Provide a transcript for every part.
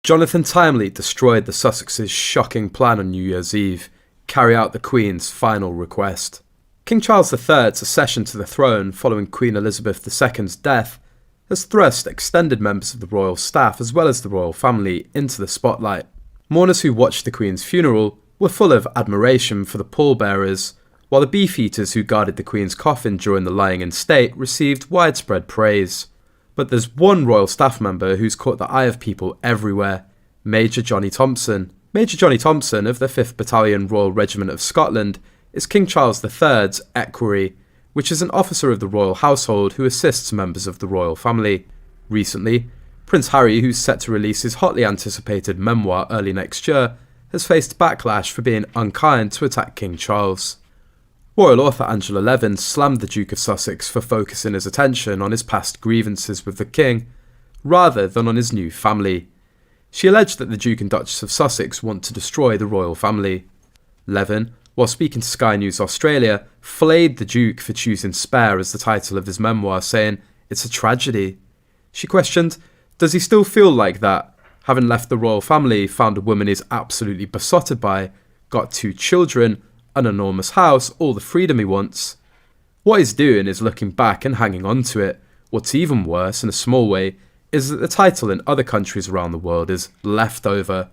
Jonathan timely destroyed the Sussexes' shocking plan on New Year's Eve, carry out the Queen's final request. King Charles III's accession to the throne following Queen Elizabeth II's death has thrust extended members of the royal staff as well as the royal family into the spotlight. Mourners who watched the Queen's funeral were full of admiration for the pallbearers, while the Beefeaters who guarded the Queen's coffin during the lying in state received widespread praise. But there's one royal staff member who's caught the eye of people everywhere, Major Johnny Thompson. Major Johnny Thompson of the 5th Battalion Royal Regiment of Scotland is King Charles III's equerry, which is an officer of the royal household who assists members of the royal family. Recently, Prince Harry, who's set to release his hotly anticipated memoir early next year, has faced backlash for being unkind to attack King Charles. Royal author Angela Levin slammed the Duke of Sussex for focusing his attention on his past grievances with the King, rather than on his new family. She alleged that the Duke and Duchess of Sussex want to destroy the royal family. Levin, while speaking to Sky News Australia, flayed the Duke for choosing Spare as the title of his memoir, saying, "It's a tragedy." She questioned, does he still feel like that, having left the royal family, found a woman he's absolutely besotted by, got 2 children, an enormous house, all the freedom he wants? What he's doing is looking back and hanging on to it. What's even worse, in a small way, is that the title in other countries around the world is leftover,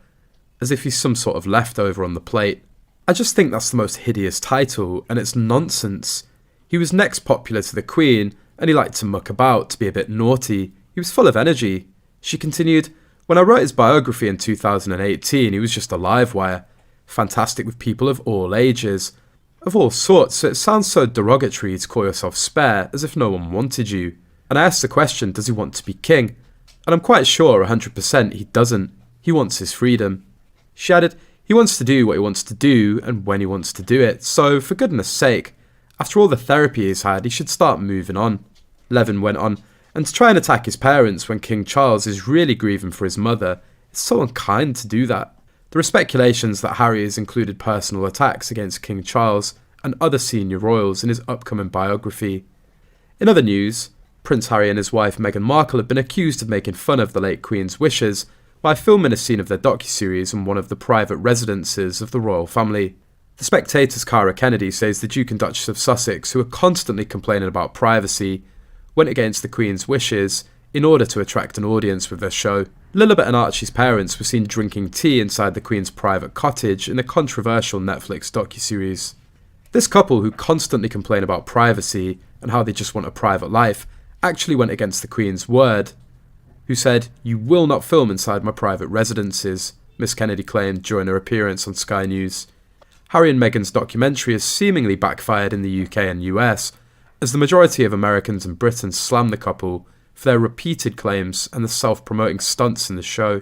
as if he's some sort of leftover on the plate. I just think that's the most hideous title, and it's nonsense. He was next popular to the Queen, and he liked to muck about, to be a bit naughty. He was full of energy. She continued, "When I wrote his biography in 2018, he was just a live wire. Fantastic with people of all ages, of all sorts, so it sounds so derogatory to call yourself Spare, as if no one wanted you." And I asked the question, does he want to be king? And I'm quite sure 100% he doesn't. He wants his freedom. She added, he wants to do what he wants to do and when he wants to do it, so for goodness sake, after all the therapy he's had, he should start moving on. Levin went on, and to try and attack his parents when King Charles is really grieving for his mother, it's so unkind to do that. There are speculations that Harry has included personal attacks against King Charles and other senior royals in his upcoming biography. In other news, Prince Harry and his wife Meghan Markle have been accused of making fun of the late Queen's wishes by filming a scene of their docuseries in one of the private residences of the royal family. The Spectator's Cara Kennedy says the Duke and Duchess of Sussex, who are constantly complaining about privacy, went against the Queen's wishes in order to attract an audience with their show. Lilibet and Archie's parents were seen drinking tea inside the Queen's private cottage in the controversial Netflix docuseries. This couple, who constantly complain about privacy and how they just want a private life, actually went against the Queen's word, who said, "You will not film inside my private residences," Miss Kennedy claimed during her appearance on Sky News. Harry and Meghan's documentary has seemingly backfired in the UK and US, as the majority of Americans and Britons slam the couple for their repeated claims and the self-promoting stunts in the show.